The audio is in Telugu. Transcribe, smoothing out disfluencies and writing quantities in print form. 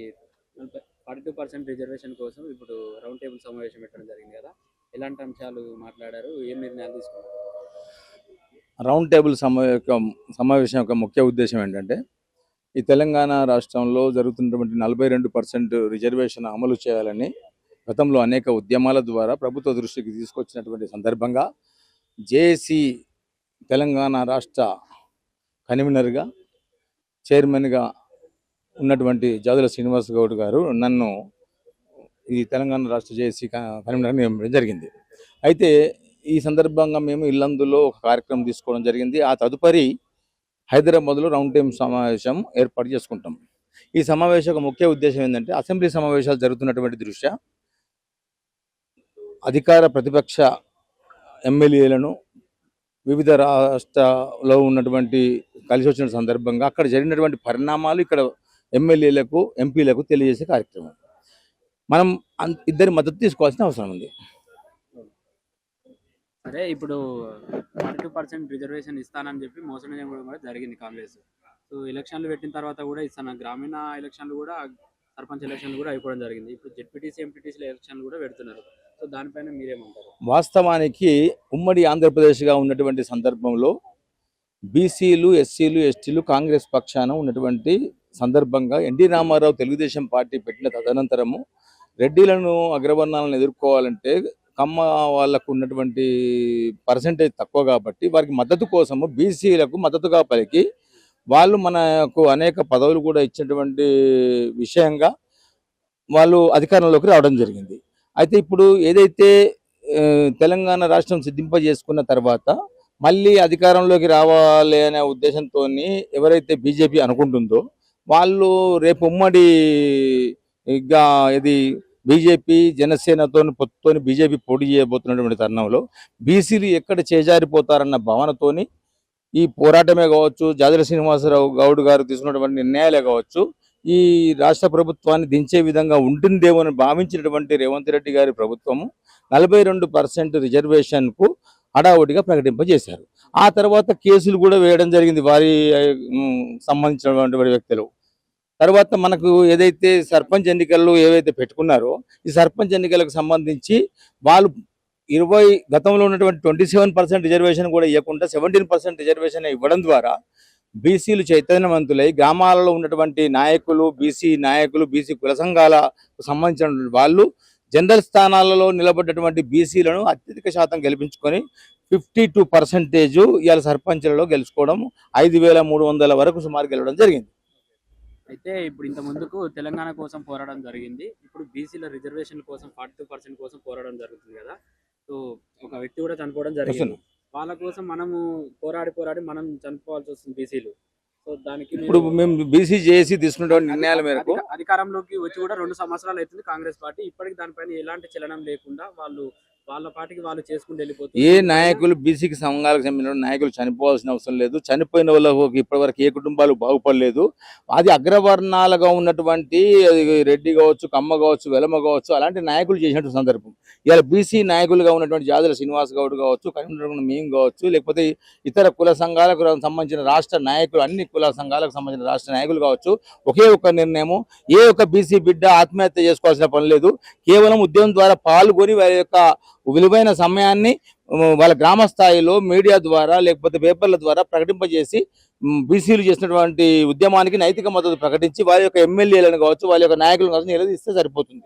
ఈ 42% రిజర్వేషన్ కోసం ఇప్పుడు రౌండ్ టేబుల్ సమావేశం పెట్టడం జరిగింది కదా. ఎలాంటి అంశాలు మాట్లాడారు? ఏం నిర్ణయాలు తీసుకున్నారు? రౌండ్ టేబుల్ సమావేశం యొక్క ముఖ్య ఉద్దేశం ఏంటంటే, ఈ తెలంగాణ రాష్ట్రంలో జరుగుతున్నటువంటి 42% రిజర్వేషన్ అమలు చేయాలని గతంలో అనేక ఉద్యమాల ద్వారా ప్రభుత్వ దృష్టికి తీసుకొచ్చినటువంటి సందర్భంగా జేఏసీ తెలంగాణ రాష్ట్ర కన్వీనర్గా చైర్మన్గా ఉన్నటువంటి జాదుల శ్రీనివాస్ గౌడ్ గారు నన్ను ఈ తెలంగాణ రాష్ట్ర జేఏసీ కన్వీనర్గా నియమించడం జరిగింది. అయితే ఈ సందర్భంగా మేము ఇల్లందులో ఒక కార్యక్రమం తీసుకోవడం జరిగింది. ఆ తదుపరి హైదరాబాద్లో రౌండ్ టేబుల్ సమావేశం ఏర్పాటు చేసుకుంటాం. ఈ సమావేశం ముఖ్య ఉద్దేశం ఏంటంటే, అసెంబ్లీ సమావేశాలు జరుగుతున్నటువంటి దృష్ట్యా అధికార ప్రతిపక్ష ఎమ్మెల్యేలను వివిధ రాష్ట్రాల్లో ఉన్నటువంటి కలిసి వచ్చిన సందర్భంగా అక్కడ జరిగినటువంటి పరిణామాలు ఇక్కడ ఎమ్మెల్యేలకు ఎంపీలకు తెలియజేసే కార్యక్రమం. మనం ఇద్దరి మద్దతు తీసుకోవాల్సిన అవసరం ఉంది. సరే, ఇప్పుడు 42% రిజర్వేషన్ ఇస్తానని చెప్పి మోసం కూడా జరిగింది కాంగ్రెస్. సో ఎలక్షన్లు పెట్టిన తర్వాత కూడా ఇస్తాను, గ్రామీణ ఎలక్షన్లు కూడా, సర్పంచ్ ఎలక్షన్లు కూడా అయిపోవడం జరిగింది. ఇప్పుడు జెడ్పీటీసీ ఎంపీటీసీల ఎలక్షన్లు కూడా పెడుతున్నారు. సో దానిపైన మీరేమంటారు? వాస్తవానికి ఉమ్మడి ఆంధ్రప్రదేశ్గా ఉన్నటువంటి సందర్భంలో బీసీలు, ఎస్సీలు, ఎస్టీలు కాంగ్రెస్ పక్షాన ఉన్నటువంటి సందర్భంగా ఎన్టీ రామారావు తెలుగుదేశం పార్టీ పెట్టిన తదనంతరము రెడ్డిలను అగ్రవర్ణాలను ఎదుర్కోవాలంటే కమ్మ వాళ్ళకు ఉన్నటువంటి పర్సంటేజ్ తక్కువ కాబట్టి వారికి మద్దతు కోసము బీసీలకు మద్దతుగా పలికి వాళ్ళు మనకు అనేక పదవులు కూడా ఇచ్చినటువంటి విషయంగా వాళ్ళు అధికారంలోకి రావడం జరిగింది. అయితే ఇప్పుడు ఏదైతే తెలంగాణ రాష్ట్రం సిద్ధింపజేసుకున్న తర్వాత మళ్ళీ అధికారంలోకి రావాలి అనే ఉద్దేశంతో ఎవరైతే బీజేపీ అనుకుంటుందో వాళ్ళు రేపు ఉమ్మడి ఇది బీజేపీ జనసేనతో పొత్తుతోని బీజేపీ పోటీ చేయబోతున్నటువంటి తరుణంలో బీసీలు ఎక్కడ చేజారిపోతారన్న భావనతోని ఈ పోరాటమే కావచ్చు, జాదుల శ్రీనివాసరావు గౌడ్ గారు తీసుకున్నటువంటి నిర్ణయాలే కావచ్చు, ఈ రాష్ట్ర ప్రభుత్వాన్ని దించే విధంగా ఉంటుందేమో అని భావించినటువంటి రేవంత్ రెడ్డి గారి ప్రభుత్వము 42% రిజర్వేషన్కు హడావుడిగా ప్రకటింపజేశారు. ఆ తర్వాత కేసులు కూడా వేయడం జరిగింది వారి సంబంధించినటువంటి వ్యక్తులు. తర్వాత మనకు ఏదైతే సర్పంచ్ ఎన్నికల్లో ఏవైతే పెట్టుకున్నారో ఈ సర్పంచ్ ఎన్నికలకు సంబంధించి వాళ్ళు గతంలో ఉన్నటువంటి 27% రిజర్వేషన్ కూడా ఇవ్వకుండా 17% రిజర్వేషన్ ఇవ్వడం ద్వారా బీసీలు చైతన్యవంతులై గ్రామాలలో ఉన్నటువంటి నాయకులు, బీసీ నాయకులు, బీసీ కుల సంఘాలకు సంబంధించిన వాళ్ళు జనరల్ స్థానాలలో నిలబడ్డటువంటి బీసీలను అత్యధిక శాతం గెలిపించుకొని 52% ఇవాళ సర్పంచ్లలో గెలుచుకోవడం 5300 వరకు సుమారు గెలవడం జరిగింది. అయితే ఇప్పుడు ఇంత ముందుకు తెలంగాణ కోసం పోరాటం జరిగింది, ఇప్పుడు బీసీల రిజర్వేషన్ కోసం 42% కోసం పోరాటం జరుగుతుంది కదా. సో ఒక వ్యక్తి కూడా చనిపోవడం జరిగింది. వాళ్ళ కోసం మనము పోరాడి మనం చనిపోవాల్సి వస్తుంది బీసీలు. సో దానికి ఇప్పుడు మేము బీసీ జేఏసీ తీసుకున్నటువంటి నిర్ణయాల మేరకు అధికారంలోకి వచ్చి కూడా 2 సంవత్సరాలు అవుతుంది కాంగ్రెస్ పార్టీ. ఇప్పటికి దానిపైన ఎలాంటి చలనం లేకుండా వాళ్ళ పార్టీకి వాళ్ళు చేసుకుంటూ వెళ్ళిపోతారు. ఏ నాయకులు బీసీకి సంఘాలకు సంబంధించిన నాయకులు చనిపోవాల్సిన అవసరం లేదు. చనిపోయిన వాళ్ళకు ఇప్పటివరకు ఏ కుటుంబాలు బాగుపడలేదు. అది అగ్రవర్ణాలుగా ఉన్నటువంటి రెడ్డి కావచ్చు, కమ్మ కావచ్చు, వెలమ కావచ్చు, అలాంటి నాయకులు చేసినటువంటి సందర్భం. ఇవాళ బీసీ నాయకులుగా ఉన్నటువంటి జాదుల శ్రీనివాస్ గౌడ్ కావచ్చు, కరీంనగర్ మేము కావచ్చు, లేకపోతే ఇతర కుల సంఘాలకు సంబంధించిన రాష్ట్ర నాయకులు, అన్ని కుల సంఘాలకు సంబంధించిన రాష్ట్ర నాయకులు కావచ్చు, ఒకే ఒక్క నిర్ణయము, ఏ ఒక్క బీసీ బిడ్డ ఆత్మహత్య చేసుకోవాల్సిన పని లేదు. కేవలం ఉద్యమం ద్వారా పాల్గొని వారి యొక్క విలువైన సమయాన్ని వాళ్ళ గ్రామ స్థాయిలో మీడియా ద్వారా లేకపోతే పేపర్ల ద్వారా ప్రకటింపజేసి బీసీలు చేసినటువంటి ఉద్యమానికి నైతిక మద్దతు ప్రకటించి వారి యొక్క ఎమ్మెల్యేలను కావచ్చు, వాళ్ళ యొక్క నాయకులను కావచ్చు నిలదీస్తే సరిపోతుంది.